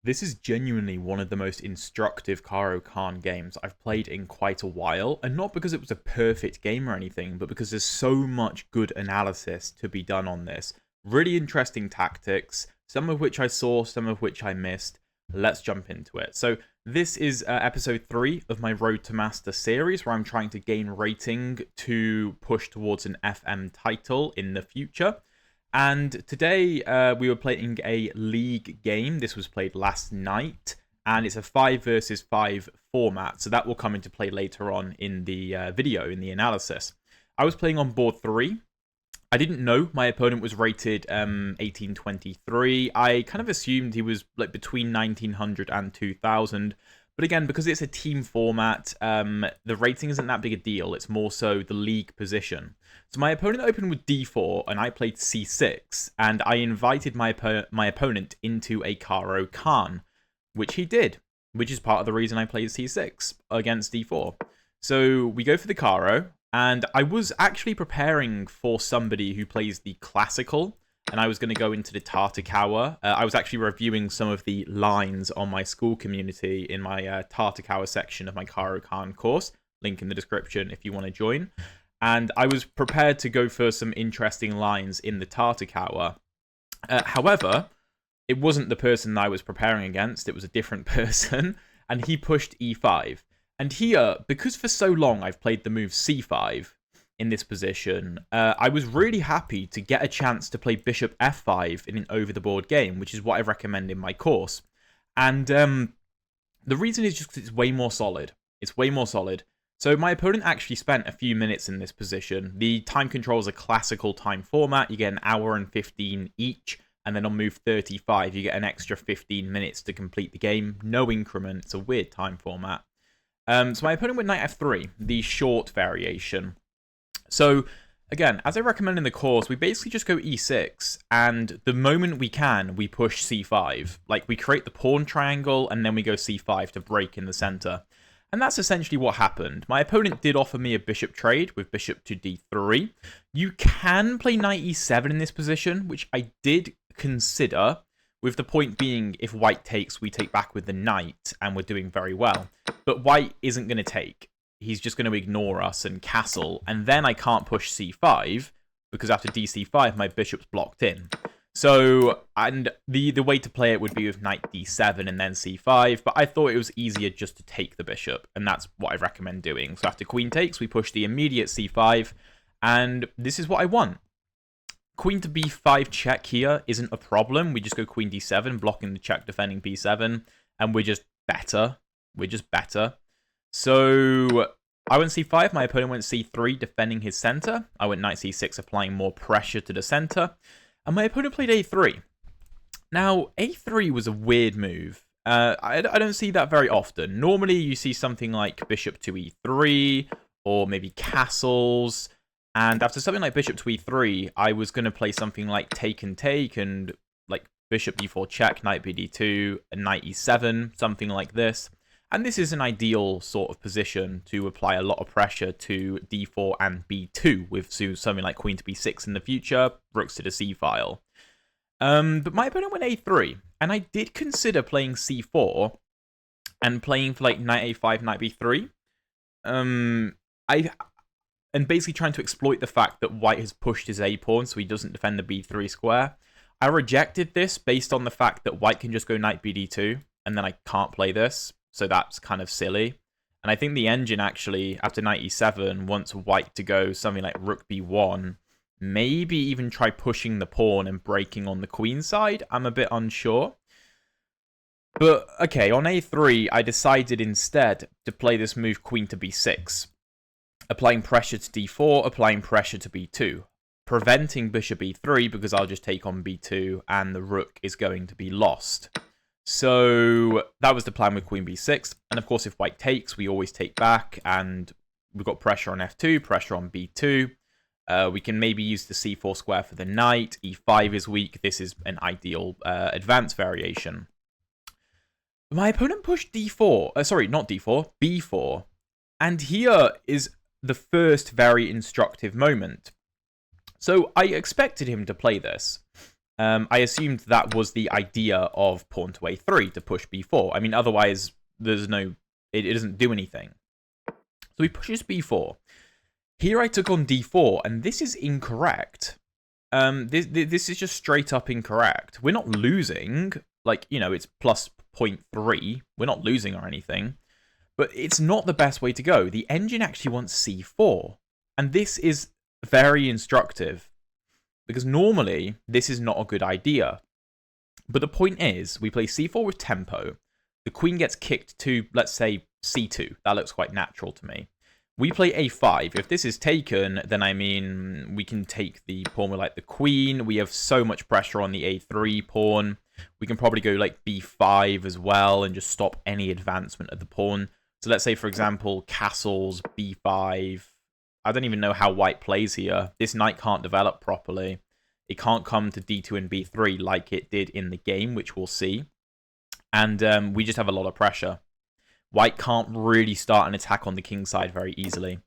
This is genuinely one of the most instructive Caro Kann games I've played in quite a while, and not because it was a perfect game or anything, but because there's so much good analysis to be done on this. Really interesting tactics, some of which I saw, some of which I missed. Let's jump into it. So this is episode 3 of my Road to Master series, where I'm trying to gain rating to push towards an FM title in the future. And today we were playing a league game. This was played last night, and it's a 5 versus 5 format. So that will come into play later on in the video, in the analysis. I was playing on board 3. I didn't know my opponent was rated 1823. I kind of assumed he was like between 1900 and 2000. But again, because it's a team format, the rating isn't that big a deal. It's more so the league position. So my opponent opened with d4, and I played c6, and I invited my opponent into a Caro Kann, which he did, which is part of the reason I played c6 against d4. So we go for the Caro, and I was actually preparing for somebody who plays the classical, and I was going to go into the Tartakower. I was actually reviewing some of the lines on my school community in my Tartakower section of my Caro Kann course. Link in the description if you want to join. And I was prepared to go for some interesting lines in the Tartakower. However, it wasn't the person that I was preparing against. It was a different person, and he pushed e5. And here, because for so long I've played the move c5 in this position, I was really happy to get a chance to play bishop f5 in an over-the-board game, which is what I recommend in my course. And the reason is just because it's way more solid. It's way more solid. So my opponent actually spent a few minutes in this position. The time control is a classical time format. You get an hour and 15 each, and then on move 35, you get an extra 15 minutes to complete the game. No increment. It's a weird time format. So my opponent went knight f3, the short variation. So again, as I recommend in the course, we basically just go e6, and the moment we can, we push c5. Like, we create the pawn triangle, and then we go c5 to break in the center. And that's essentially what happened. My opponent did offer me a bishop trade with bishop to d3. You can play knight e7 in this position, which I did consider, with the point being, if white takes, we take back with the knight, and we're doing very well. But white isn't going to take. He's just going to ignore us and castle, and then I can't push c5, because after dc5, my bishop's blocked in. So, and the way to play it would be with knight d7 and then c5, but I thought it was easier just to take the bishop, and that's what I recommend doing. So after queen takes, we push the immediate c5, and this is what I want. Queen to b5 check here isn't a problem. We just go queen d7, blocking the check, defending b7, and we're just better. We're just better. So I went c5, my opponent went c3, defending his center. I went knight c6, applying more pressure to the center. And my opponent played a3. Now, a3 was a weird move. I don't see that very often. Normally, you see something like bishop to e3, or maybe castles. And after something like bishop to e3, I was going to play something like take, and like bishop e4 check, knight bd2, and knight e7, something like this. And this is an ideal sort of position to apply a lot of pressure to d4 and b2 with something like queen to b6 in the future, rooks to the c file. But my opponent went a3, and I did consider playing c4 and playing for like knight a5, knight b3. And basically trying to exploit the fact that white has pushed his a pawn so he doesn't defend the b3 square. I rejected this based on the fact that white can just go knight bd2, and then I can't play this. So that's kind of silly. And I think the engine actually, after knight e7, wants white to go something like rook b1. Maybe even try pushing the pawn and breaking on the queen side. I'm a bit unsure. But, okay, on a3, I decided instead to play this move queen to b6. Applying pressure to d4, applying pressure to b2. Preventing bishop e3 because I'll just take on b2 and the rook is going to be lost. So that was the plan with queen b6. And of course, if white takes, we always take back. And we've got pressure on f2, pressure on b2. We can maybe use the c4 square for the knight. e5 is weak. This is an ideal advanced variation. My opponent pushed d4. Sorry, not d4, b4. And here is the first very instructive moment. So I expected him to play this. I assumed that was the idea of pawn to a3 to push b4. I mean, otherwise, there's no... It doesn't do anything. So he pushes b4. Here I took on d4, and this is incorrect. This is just straight up incorrect. We're not losing. Like, you know, it's plus 0.3. We're not losing or anything. But it's not the best way to go. The engine actually wants c4. And this is very instructive. Because normally, this is not a good idea. But the point is, we play c4 with tempo. The queen gets kicked to, let's say, c2. That looks quite natural to me. We play a5. If this is taken, then I mean, we can take the pawn with like the queen. We have so much pressure on the a3 pawn. We can probably go like b5 as well and just stop any advancement of the pawn. So let's say, for example, castles, b5. I don't even know how white plays here. This knight can't develop properly. It can't come to d2 and b3 like it did in the game, which we'll see. And we just have a lot of pressure. White can't really start an attack on the king side very easily.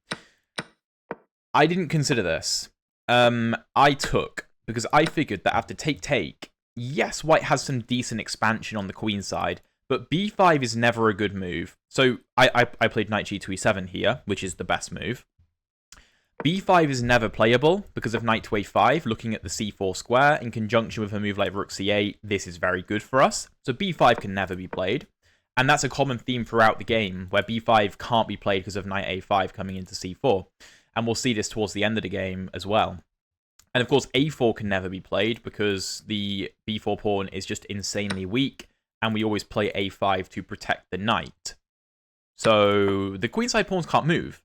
I didn't consider this. I took, because I figured that after take, yes, white has some decent expansion on the queen side, but b5 is never a good move. So I played knight g to e7 here, which is the best move. b5 is never playable because of knight to a5, looking at the c4 square, in conjunction with a move like rook c8. This is very good for us. So b5 can never be played. And that's a common theme throughout the game, where b5 can't be played because of knight a5 coming into c4. And we'll see this towards the end of the game as well. And of course, a4 can never be played because the b4 pawn is just insanely weak, and we always play a5 to protect the knight. So the queenside pawns can't move.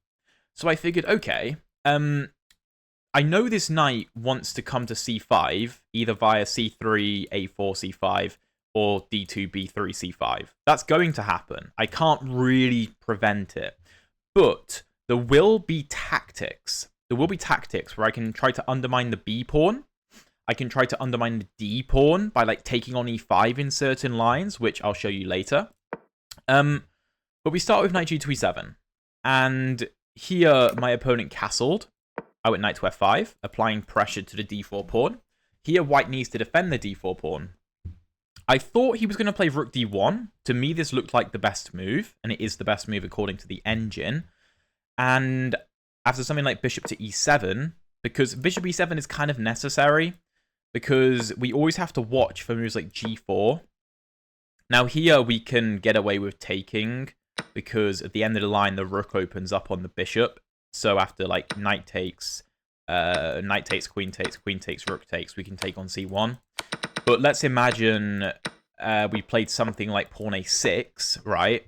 So I figured, okay, I know this knight wants to come to c5, either via c3, a4, c5, or d2, b3, c5. That's going to happen. I can't really prevent it. But there will be tactics. There will be tactics where I can try to undermine the b pawn. I can try to undermine the d pawn by like taking on e5 in certain lines, which I'll show you later. But we start with knight g to e7. And here my opponent castled. I went knight to f5, applying pressure to the d4 pawn. Here white needs to defend the d4 pawn. I thought he was going to play rook d1. To me, this looked like the best move, and it is the best move according to the engine. And after something like bishop to e7, because bishop e7 is kind of necessary, because we always have to watch for moves like g4. Now here we can get away with taking, because at the end of the line, the rook opens up on the bishop. So after like knight takes, queen takes, rook takes, we can take on c1. But let's imagine we played something like pawn a6, right?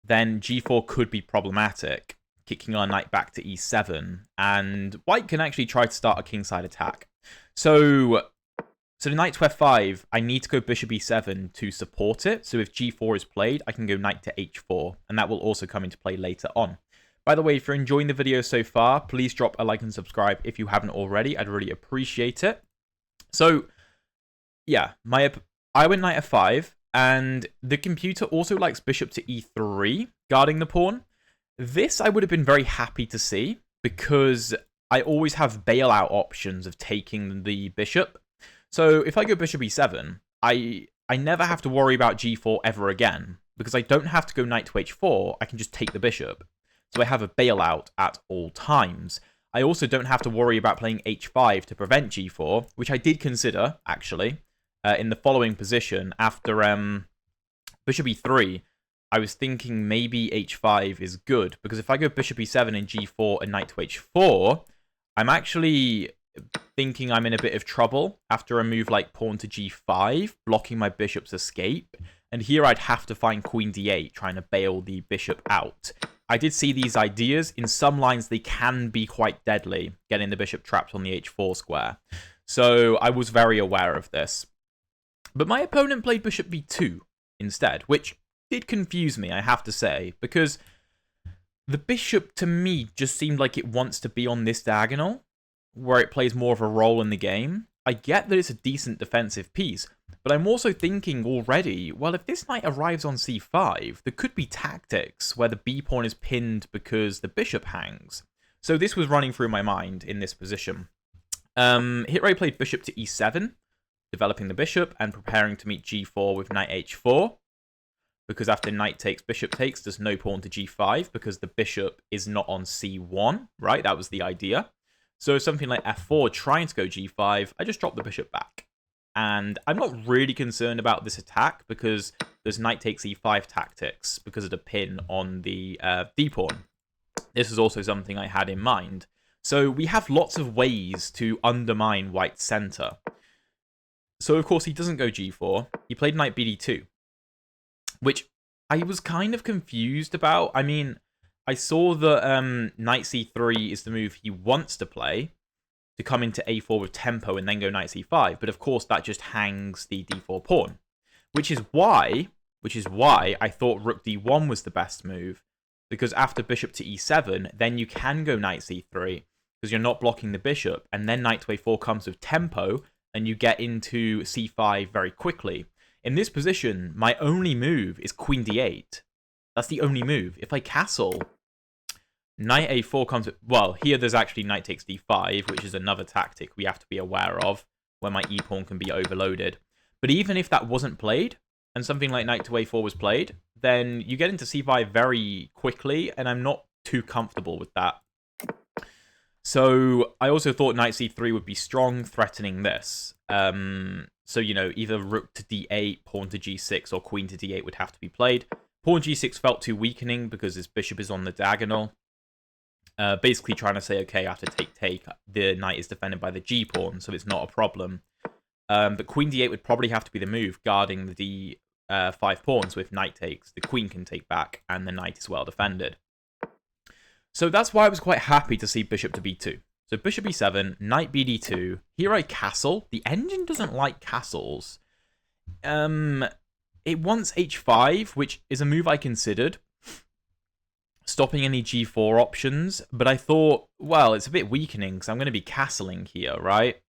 Then g4 could be problematic, kicking our knight back to e7. And white can actually try to start a kingside attack. So the knight to f5, I need to go bishop e7 to support it. So if g4 is played, I can go knight to h4. And that will also come into play later on. By the way, if you're enjoying the video so far, please drop a like and subscribe if you haven't already. I'd really appreciate it. So yeah, I went knight f5, and the computer also likes bishop to e3, guarding the pawn. This I would have been very happy to see, because I always have bailout options of taking the bishop. So if I go bishop e7, I never have to worry about g4 ever again, because I don't have to go knight to h4, I can just take the bishop. So I have a bailout at all times. I also don't have to worry about playing h5 to prevent g4, which I did consider, actually. In the following position, after bishop e3, I was thinking maybe h5 is good, because if I go bishop e7 and g4 and knight to h4, I'm actually thinking I'm in a bit of trouble after a move like pawn to g5, blocking my bishop's escape. And here I'd have to find queen d8, trying to bail the bishop out. I did see these ideas. In some lines, they can be quite deadly, getting the bishop trapped on the h4 square. So I was very aware of this. But my opponent played bishop b2 instead, which did confuse me, I have to say, because the bishop, to me, just seemed like it wants to be on this diagonal, where it plays more of a role in the game. I get that it's a decent defensive piece, but I'm also thinking already, well, if this knight arrives on c5, there could be tactics where the b-pawn is pinned because the bishop hangs. So this was running through my mind in this position. Here I played bishop to e7, developing the bishop and preparing to meet g4 with knight h4. Because after knight takes, bishop takes, there's no pawn to g5 because the bishop is not on c1, right? That was the idea. So something like f4 trying to go g5, I just drop the bishop back. And I'm not really concerned about this attack because there's knight takes e5 tactics because of the pin on the d-pawn. This is also something I had in mind. So we have lots of ways to undermine white's center. So of course he doesn't go g4. He played knight bd2, which I was kind of confused about. I mean, I saw that knight c3 is the move he wants to play to come into a4 with tempo and then go knight c5. But of course, that just hangs the d4 pawn, which is why I thought rook d1 was the best move. Because after bishop to e7, then you can go knight c3 because you're not blocking the bishop. And then knight to a4 comes with tempo and you get into c5 very quickly. In this position, my only move is queen d8. That's the only move. If I castle, knight a4 comes... Well, here there's actually knight takes d5, which is another tactic we have to be aware of, where my e-pawn can be overloaded. But even if that wasn't played, and something like knight to a4 was played, then you get into c5 very quickly, and I'm not too comfortable with that. So I also thought knight c3 would be strong, threatening this. So, you know, either rook to d8, pawn to g6, or queen to d8 would have to be played. Pawn g6 felt too weakening because his bishop is on the diagonal. Basically trying to say, okay, after take, the knight is defended by the g-pawn, so it's not a problem. But queen d8 would probably have to be the move, guarding the d5 pawns with knight takes. The queen can take back, and the knight is well defended. So that's why I was quite happy to see bishop to b2. So bishop e7, knight bd2. Here I castle. The engine doesn't like castles. It wants h5, which is a move I considered, stopping any g4 options. But I thought, well, it's a bit weakening because I'm going to be castling here, right?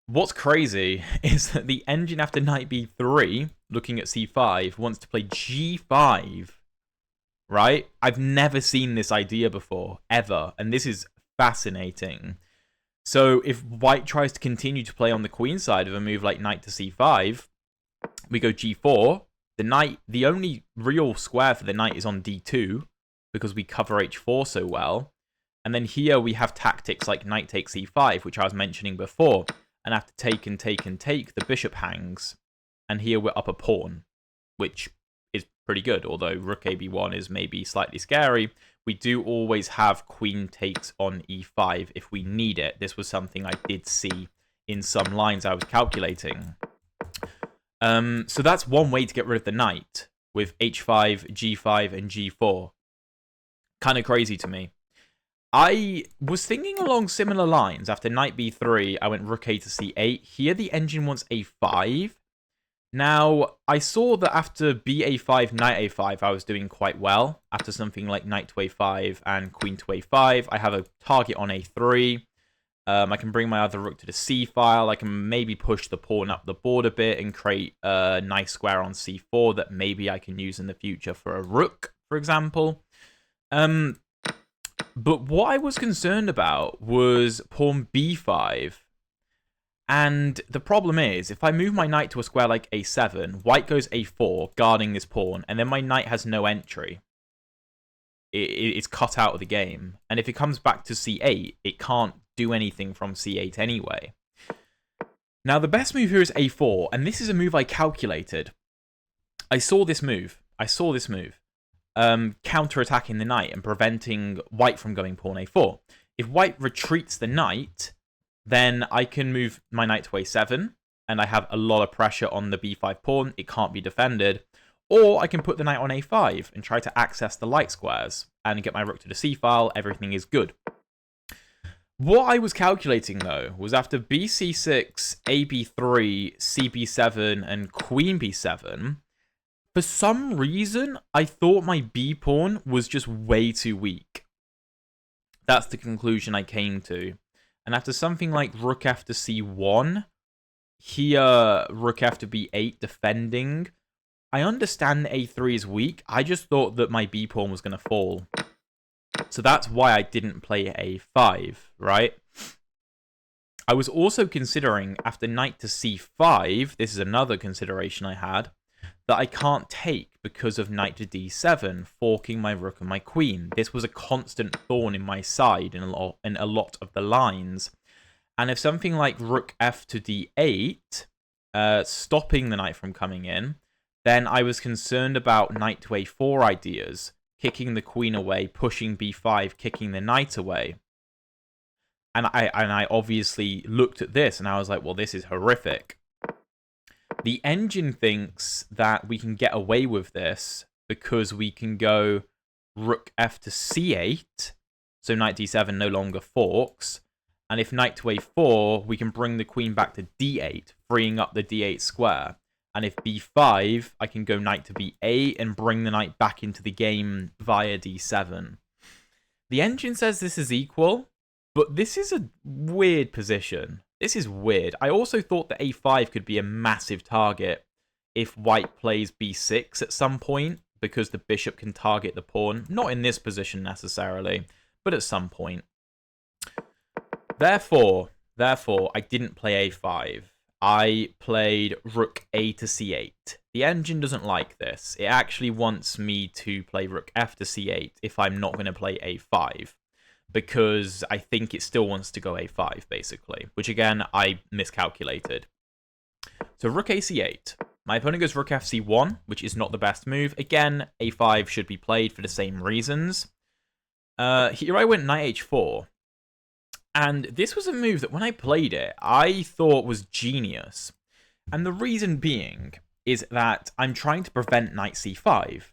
What's crazy is that the engine after knight b3, looking at c5, wants to play g5, right? I've never seen this idea before, ever. And this is fascinating. So if white tries to continue to play on the queen side of a move like knight to c5, we go g4. The only real square for the knight is on d2 because we cover h4 so well. And then here we have tactics like knight takes e5, which I was mentioning before. And after take, the bishop hangs. And here we're up a pawn, which is pretty good, although rook ab1 is maybe slightly scary. We do always have queen takes on e5 if we need it. This was something I did see in some lines I was calculating. So that's one way to get rid of the knight, with h5, g5, and g4. Kind of crazy to me. I was thinking along similar lines. After knight b3, I went rook a to c8. Here the engine wants a5. Now, I saw that after ba5, knight a5, I was doing quite well. After something like knight to a5 and queen to a5, I have a target on a3. I can bring my other rook to the c file. I can maybe push the pawn up the board a bit and create a nice square on c4 that maybe I can use in the future for a rook, for example. But what I was concerned about was pawn b5. And the problem is, if I move my knight to a square like a7, white goes a4, guarding this pawn, and then my knight has no entry. It's cut out of the game. And if it comes back to c8, it can't do anything from c8 anyway. Now, the best move here is a4, and this is a move I calculated. I saw this move. Counter-attacking the knight and preventing white from going pawn a4. If white retreats the knight, then I can move my knight to a7, and I have a lot of pressure on the b5 pawn. It can't be defended. Or I can put the knight on a5 and try to access the light squares and get my rook to the c file. Everything is good. What I was calculating, though, was after bc6, ab3, cb7, and queen b7, for some reason, I thought my b-pawn was just way too weak. That's the conclusion I came to. And after something like rook f to c1, here rook f to b8 defending, I understand that a3 is weak. I just thought that my b-pawn was going to fall. So that's why I didn't play a5, right? I was also considering, after knight to c5, this is another consideration I had, that I can't take because of knight to d7, forking my rook and my queen. This was a constant thorn in my side in a lot of the lines. And if something like rook f to d8, stopping the knight from coming in, then I was concerned about knight to a4 ideas, kicking the queen away, pushing b5, kicking the knight away. And I obviously looked at this and I was like, well, this is horrific. The engine thinks that we can get away with this because we can go rook f to c8, so knight d7 no longer forks. And if knight to a4, we can bring the queen back to d8, freeing up the d8 square. And if b5, I can go knight to b8 and bring the knight back into the game via d7. The engine says this is equal, but this is a weird position. This is weird. I also thought that a5 could be a massive target if white plays b6 at some point, because the bishop can target the pawn. Not in this position necessarily, but at some point. Therefore, I didn't play a5. I played rook a to c8. The engine doesn't like this. It actually wants me to play rook f to c8 if I'm not going to play a5, because I think it still wants to go a5, basically, which, again, I miscalculated. So rook a c8. My opponent goes rook f c1, which is not the best move. Again, a5 should be played for the same reasons. Here I went knight h4. And this was a move that when I played it, I thought was genius. And the reason being is that I'm trying to prevent knight c5.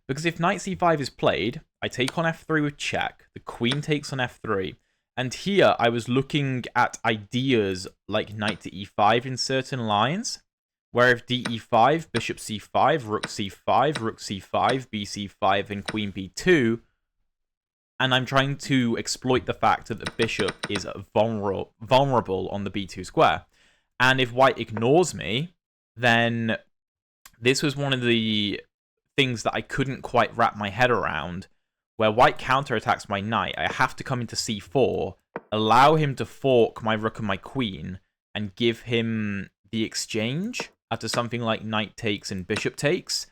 Because if knight c5 is played, I take on f3 with check, the queen takes on f3, and here I was looking at ideas like knight to e5 in certain lines, where if de5, bishop c5, rook c5, rook c5, bc5, and queen b2, and I'm trying to exploit the fact that the bishop is vulnerable on the b2 square. And if white ignores me, then this was one of the things that I couldn't quite wrap my head around, where white counterattacks my knight. I have to come into c4, allow him to fork my rook and my queen, and give him the exchange after something like knight takes and bishop takes.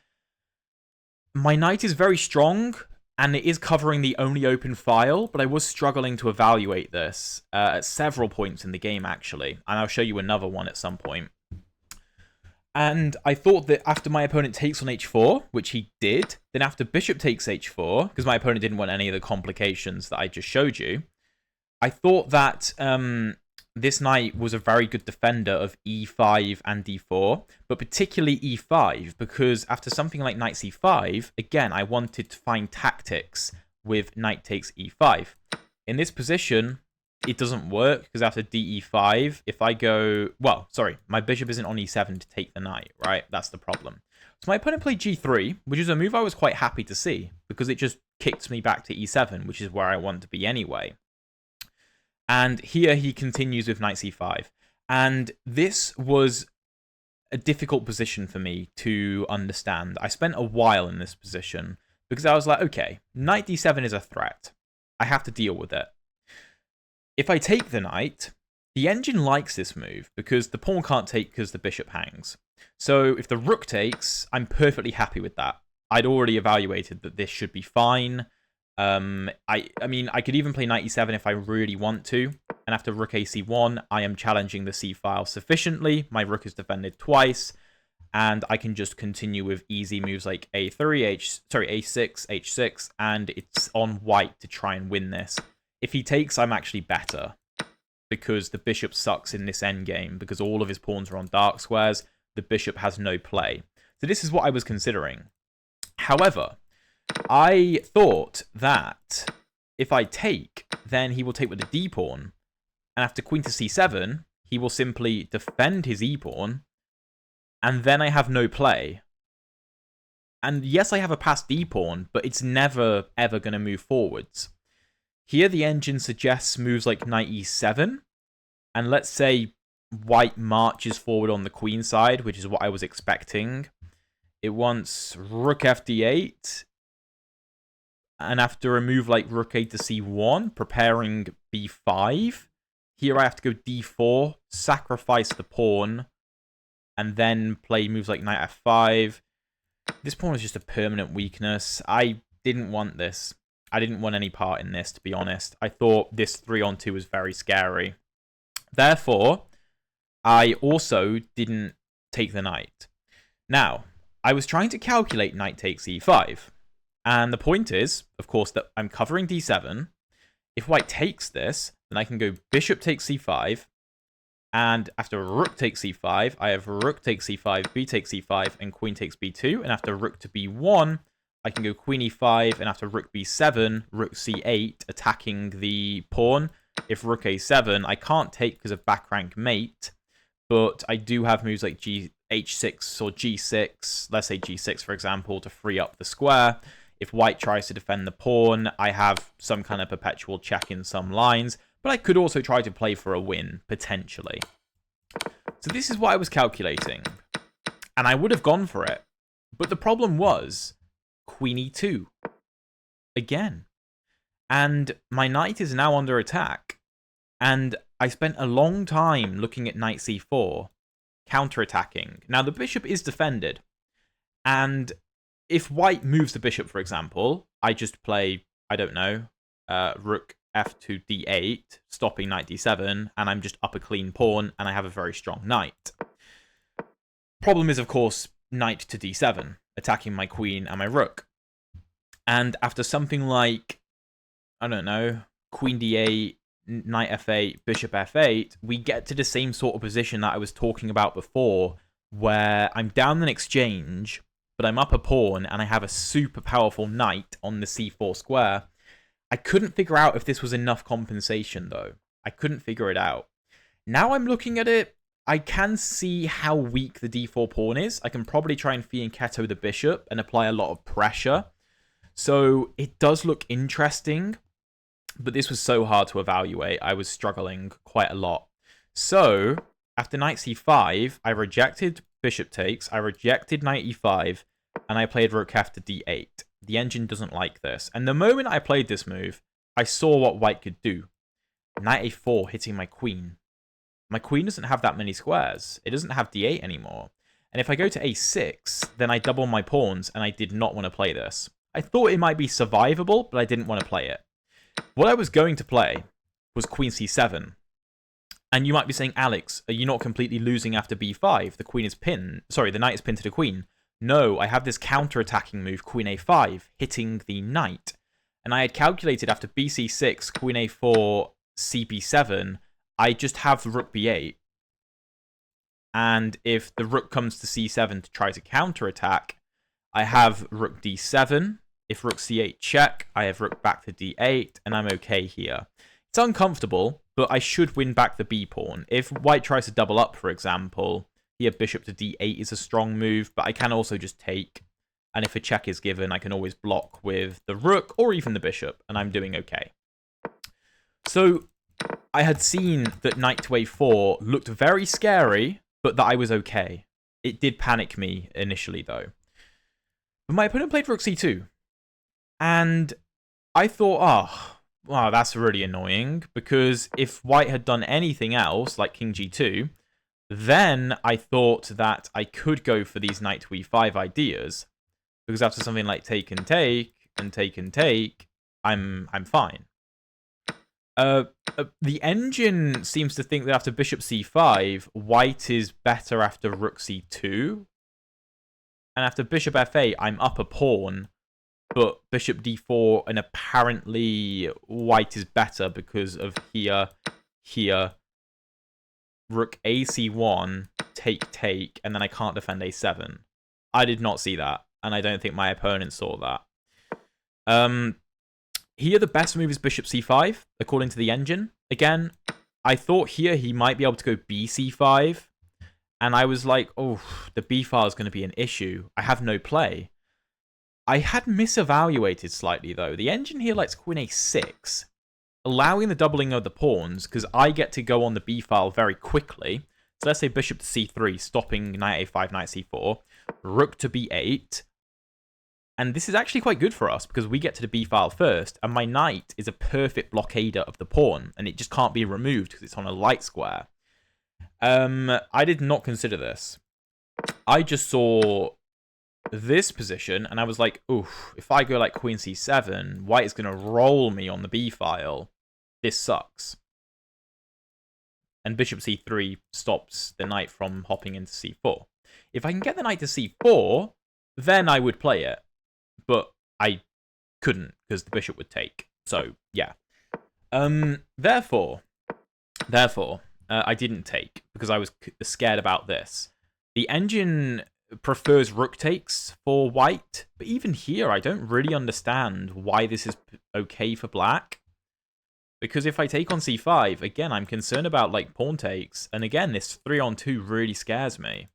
My knight is very strong, and it is covering the only open file, but I was struggling to evaluate this at several points in the game, actually. And I'll show you another one at some point. And I thought that after my opponent takes on h4, which he did, then after bishop takes h4, because my opponent didn't want any of the complications that I just showed you, I thought that this knight was a very good defender of e5 and d4, but particularly e5, because after something like knight c5, again, I wanted to find tactics with knight takes e5. In this position, it doesn't work, because after de5, if I go... Well, sorry, my bishop isn't on e7 to take the knight, right? That's the problem. So my opponent played g3, which is a move I was quite happy to see, because it just kicks me back to e7, which is where I want to be anyway. And here he continues with knight c5. And this was a difficult position for me to understand. I spent a while in this position because I was like, okay, knight d7 is a threat. I have to deal with it. If I take the knight, the engine likes this move because the pawn can't take because the bishop hangs. So if the rook takes, I'm perfectly happy with that. I'd already evaluated that this should be fine. I mean, I could even play knight e7 if I really want to. And after rook ac1, I am challenging the c-file sufficiently. My rook is defended twice. And I can just continue with easy moves like a3, a6, h6. And it's on white to try and win this. If he takes, I'm actually better. Because the bishop sucks in this endgame. Because all of his pawns are on dark squares. The bishop has no play. So this is what I was considering. However, I thought that if I take, then he will take with the d-pawn. And after queen to c7, he will simply defend his e-pawn. And then I have no play. And yes, I have a passed d-pawn, but it's never, ever going to move forwards. Here, the engine suggests moves like knight e7. And let's say white marches forward on the queen side, which is what I was expecting. It wants rook f d8. And after a move like rook a to c1, preparing b5, Here I have to go d4, sacrifice the pawn, and then play moves like knight f5. This pawn is just a permanent weakness. I didn't want this. I didn't want any part in this, to be honest. I thought this 3-on-2 was very scary. Therefore, I also didn't take the knight. Now, I was trying to calculate knight takes e5. And the point is, of course, that I'm covering d7. If white takes this, then I can go bishop takes c5. And after rook takes c5, I have rook takes c5, b takes c5, and queen takes b2. And after rook to b1, I can go queen e5, and after rook b7, rook c8, attacking the pawn. If rook a7, I can't take because of back rank mate, but I do have moves like h6 or g6, let's say g6 for example, to free up the square. If white tries to defend the pawn, I have some kind of perpetual check in some lines, but I could also try to play for a win, potentially. So this is what I was calculating, and I would have gone for it, but the problem was queen e2 again, and my knight is now under attack, and I spent a long time looking at knight c4, counter-attacking. Now the bishop is defended, and if white moves the bishop, for example, I just play, I don't know, rook f2 d8, stopping knight d7, and I'm just up a clean pawn, and I have a very strong knight. Problem is, of course, knight to d7, attacking my queen and my rook. And after something like, I don't know, queen d8, knight f8, bishop f8, we get to the same sort of position that I was talking about before, where I'm down an exchange, but I'm up a pawn, and I have a super powerful knight on the c4 square. I couldn't figure out if this was enough compensation, though. I couldn't figure it out. Now I'm looking at it, I can see how weak the d4 pawn is. I can probably try and fianchetto the bishop and apply a lot of pressure. So it does look interesting, but this was so hard to evaluate. I was struggling quite a lot. So after knight c5, I rejected bishop takes, I rejected knight e5, and I played rook f to d8. The engine doesn't like this. And the moment I played this move, I saw what white could do. Knight a4 hitting my queen. My queen doesn't have that many squares. It doesn't have d8 anymore. And if I go to a6, then I double my pawns, and I did not want to play this. I thought it might be survivable, but I didn't want to play it. What I was going to play was queen c7. And you might be saying, Alex, are you not completely losing after b5? The queen is pinned. Sorry, the knight is pinned to the queen. No, I have this counter-attacking move, queen a5, hitting the knight. And I had calculated after bc6, queen a4, cb7, I just have rook b8. And if the rook comes to c7 to try to counter-attack, I have rook d7. If rook c8 check, I have rook back to d8, and I'm okay here. It's uncomfortable, but I should win back the b-pawn. If white tries to double up, for example, here bishop to d8 is a strong move, but I can also just take. And if a check is given, I can always block with the rook or even the bishop, and I'm doing okay. So I had seen that knight to a4 looked very scary, but that I was okay. It did panic me initially, though. But my opponent played rook c2. And I thought, oh, wow, that's really annoying, because if white had done anything else, like king g2, then I thought that I could go for these knight to e5 ideas, because after something like take and take, and take and take, I'm fine. The engine seems to think that after bishop c5, white is better after rook c2, and after bishop f8, I'm up a pawn, but bishop d4, and apparently white is better because of here, rook ac1, take, and then I can't defend a7. I did not see that, and I don't think my opponent saw that. Here the best move is bishop c5, according to the engine. Again, I thought here he might be able to go bc5, and I was like, oh, the b file is going to be an issue. I have no play. I had misevaluated slightly, though. The engine here likes queen a6, allowing the doubling of the pawns, because I get to go on the b file very quickly. So let's say bishop to c3, stopping knight a5, knight c4, rook to b8, And this is actually quite good for us because we get to the b file first, and my knight is a perfect blockader of the pawn, and it just can't be removed because it's on a light square. I did not consider this. I just saw this position, and I was like, oof, if I go like queen c7, white is going to roll me on the b file. This sucks. And bishop c3 stops the knight from hopping into c4. If I can get the knight to c4, then I would play it. But I couldn't because the bishop would take. So, yeah. Therefore, I didn't take because I was scared about this. The engine prefers rook takes for white, but even here, I don't really understand why this is okay for black. Because if I take on c5, again, I'm concerned about like pawn takes, and again, this 3-on-2 really scares me.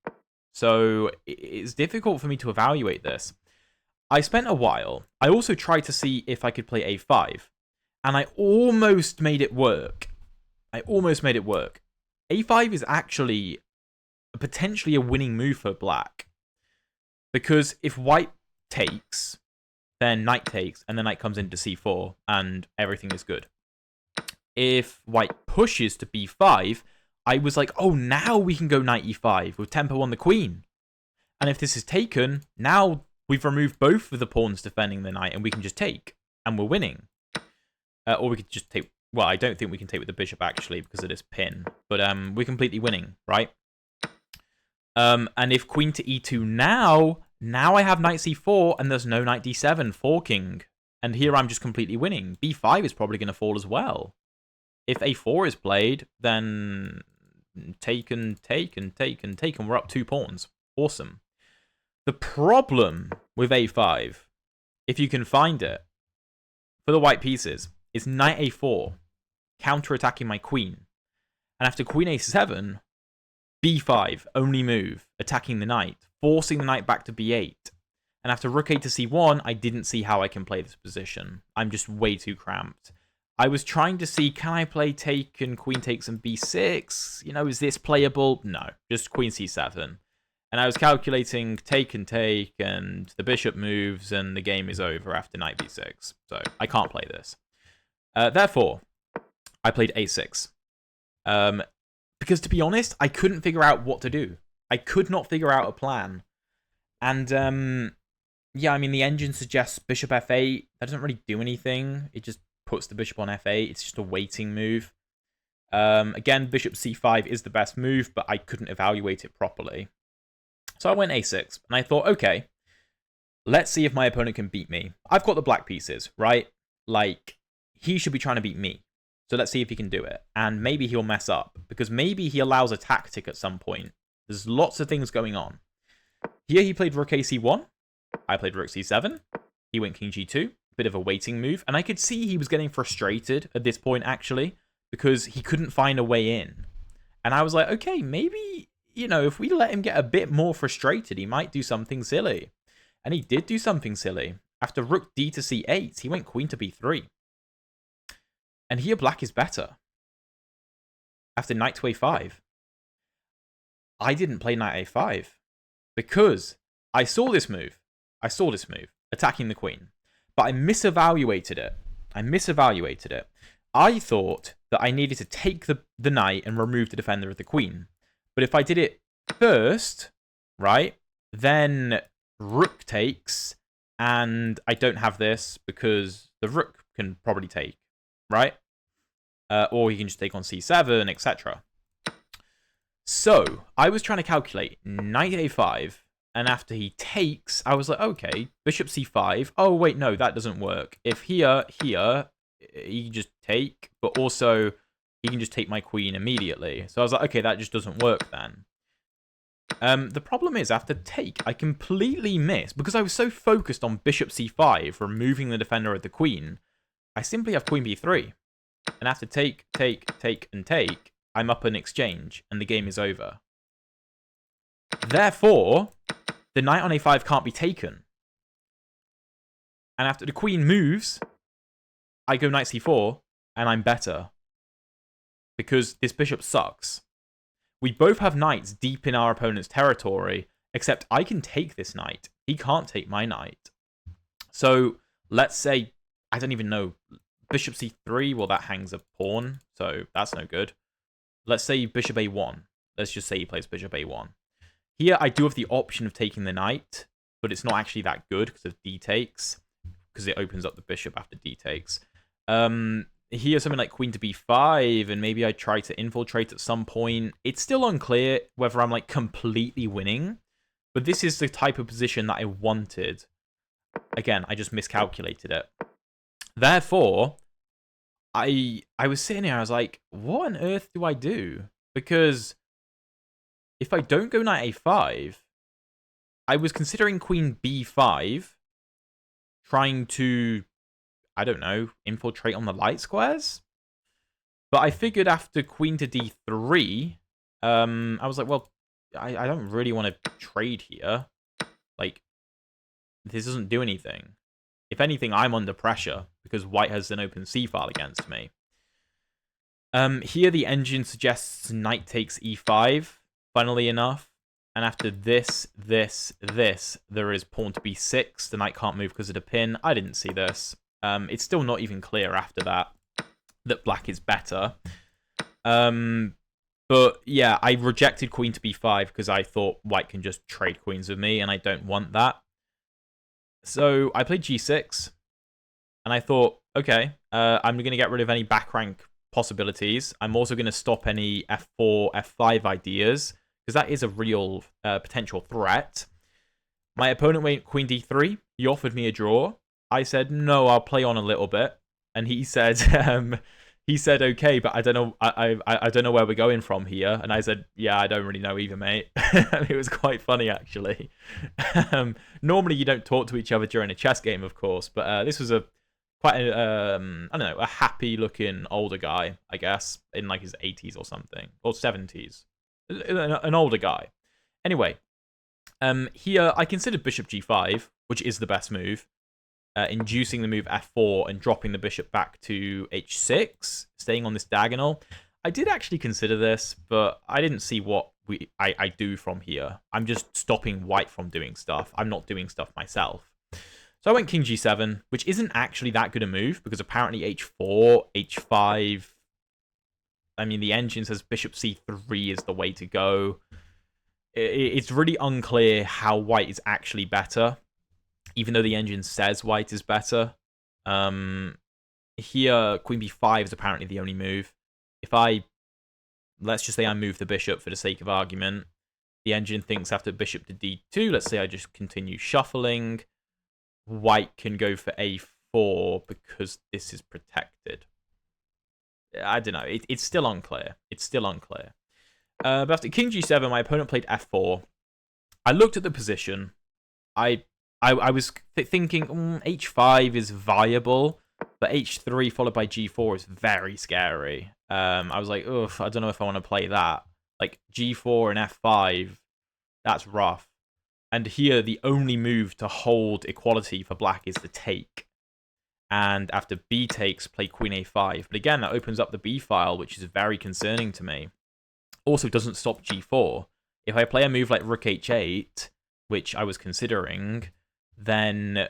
So it's difficult for me to evaluate this. I spent a while. I also tried to see if I could play a5, and I almost made it work. A5 is actually potentially a winning move for black. Because if white takes, then knight takes, and the knight comes into c4, and everything is good. If white pushes to b5, I was like, oh, now we can go knight e5 with tempo on the queen. And if this is taken, now we've removed both of the pawns defending the knight, and we can just take, and we're winning. Or we could just take... Well, I don't think we can take with the bishop, actually, because of this pin. But we're completely winning, right? And if queen to e2 now I have knight c4, and there's no knight d7 forking. And here I'm just completely winning. b5 is probably going to fall as well. If a4 is played, then take and we're up 2 pawns. Awesome. The problem with a5, if you can find it, for the white pieces, is knight a4, counter-attacking my queen. And after queen a7, b5, only move, attacking the knight, forcing the knight back to b8. And after rook a to c1, I didn't see how I can play this position. I'm just way too cramped. I was trying to see, can I play take and queen takes and b6? You know, is this playable? No, just queen c7. And I was calculating take, and the bishop moves, and the game is over after knight b6. So I can't play this. Therefore, I played a6. Because to be honest, I couldn't figure out what to do. I could not figure out a plan. And yeah, I mean, the engine suggests bishop f8. That doesn't really do anything. It just puts the bishop on f8. It's just a waiting move. Again, bishop c5 is the best move, but I couldn't evaluate it properly. So I went a6, and I thought, okay, let's see if my opponent can beat me. I've got the black pieces, right? Like, he should be trying to beat me. So let's see if he can do it. And maybe he'll mess up, because maybe he allows a tactic at some point. There's lots of things going on. Here he played rook a c1. I played rook c7. He went king g2. Bit of a waiting move. And I could see he was getting frustrated at this point, actually, because he couldn't find a way in. And I was like, okay, maybe, you know, if we let him get a bit more frustrated, he might do something silly. And he did do something silly. After rook d to c8, he went queen to b3. And here black is better. After knight to a5. I didn't play knight a5 because I saw this move. Attacking the queen. But I misevaluated it. I thought that I needed to take the knight and remove the defender of the queen. But if I did it first, right, then rook takes, and I don't have this because the rook can probably take, right? Or he can just take on c7, etc. So I was trying to calculate knight a5, and after he takes, I was like, okay, bishop c5. Oh, wait, no, that doesn't work. If here, he can just take, but also he can just take my queen immediately. So I was like, okay, that just doesn't work then. The problem is, after take, I completely missed, because I was so focused on bishop c5, removing the defender of the queen, I simply have queen b3. And after take, and take, I'm up an exchange, and the game is over. Therefore, the knight on a5 can't be taken. And after the queen moves, I go knight c4, and I'm better. Because this bishop sucks. We both have knights deep in our opponent's territory, except I can take this knight. He can't take my knight. So let's say, I don't even know, bishop c3, well, that hangs a pawn, so that's no good. Let's say bishop a1. Let's just say he plays bishop a1. Here, I do have the option of taking the knight, but it's not actually that good because of d takes, because it opens up the bishop after d takes. Here, something like queen to b5, and maybe I try to infiltrate at some point. It's still unclear whether I'm like completely winning, but this is the type of position that I wanted. Again, I just miscalculated it. Therefore, I was sitting here, I was like, what on earth do I do? Because if I don't go knight a5, I was considering queen b5, trying to, I don't know, infiltrate on the light squares. But I figured after queen to d3, I was like, well, I don't really want to trade here. Like, this doesn't do anything. If anything, I'm under pressure because white has an open c-file against me. Here, the engine suggests knight takes e5, funnily enough. And after this, there is pawn to b6. The knight can't move because of the pin. I didn't see this. It's still not even clear after that black is better. But yeah, I rejected queen to b5 because I thought white can just trade queens with me, and I don't want that. So I played g6, and I thought, okay, I'm going to get rid of any back rank possibilities. I'm also going to stop any f4, f5 ideas, because that is a real potential threat. My opponent went queen d3. He offered me a draw. I said, no, I'll play on a little bit. And he said, okay, but I don't know, I don't know where we're going from here. And I said, yeah, I don't really know either, mate. It was quite funny, actually. Normally, you don't talk to each other during a chess game, of course, but this was quite a, I don't know, a happy-looking older guy, I guess, in like his 80s or something, or 70s. An older guy. Anyway, here I considered bishop g5, which is the best move. Inducing the move f4 and dropping the bishop back to h6, staying on this diagonal. I did actually consider this, but I didn't see what I do from here. I'm just stopping white from doing stuff. I'm not doing stuff myself. So I went king g7, which isn't actually that good a move, because apparently h4, h5... I mean, the engine says bishop c3 is the way to go. It's really unclear how white is actually better, even though the engine says white is better. Here, queen b5 is apparently the only move. If let's just say I move the bishop for the sake of argument, the engine thinks after bishop to d2, let's say I just continue shuffling, white can go for a4 because this is protected. I don't know. It's still unclear. It's still unclear. But after king g7, my opponent played f4. I looked at the position. I was thinking h5 is viable, but h3 followed by g4 is very scary. I was like, ugh, I don't know if I want to play that. Like g4 and f5, that's rough. And here, the only move to hold equality for black is the take. And after b takes, play queen a5. But again, that opens up the b file, which is very concerning to me. Also doesn't stop g4. If I play a move like rook h8, which I was considering, then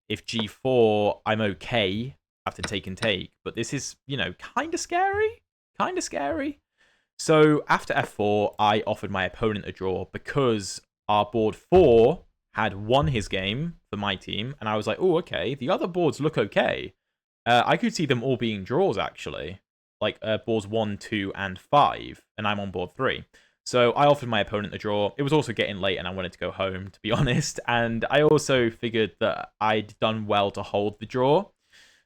if g4, I'm okay after take and take. But this is, you know, kind of scary. Kind of scary. So after f4, I offered my opponent a draw because our board 4 had won his game for my team, and I was like, oh, okay, the other boards look okay. I could see them all being draws, actually, like boards 1, 2, and 5, and I'm on board 3. So I offered my opponent a draw. It was also getting late, and I wanted to go home, to be honest, and I also figured that I'd done well to hold the draw.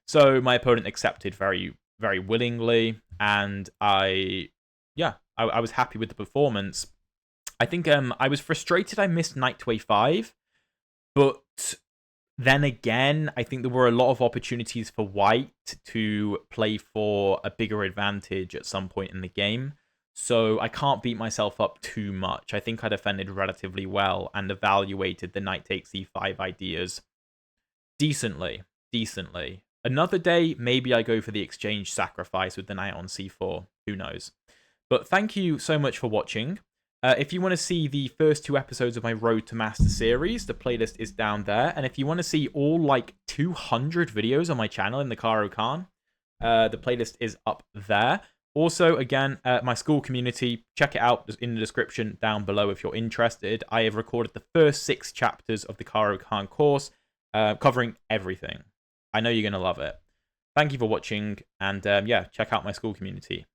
So my opponent accepted very, very willingly, and I was happy with the performance. I think I was frustrated I missed knight to a5, but then again, I think there were a lot of opportunities for white to play for a bigger advantage at some point in the game. So I can't beat myself up too much. I think I defended relatively well and evaluated the knight takes e5 ideas decently. Another day, maybe I go for the exchange sacrifice with the knight on c4. Who knows? But thank you so much for watching. If you want to see the first 2 episodes of my Road to Master series, the playlist is down there. And if you want to see all like 200 videos on my channel in the Caro Kann, the playlist is up there. Also, again, my school community, check it out in the description down below if you're interested. I have recorded the first 6 chapters of the Caro Kann course, covering everything. I know you're going to love it. Thank you for watching, and yeah, check out my school community.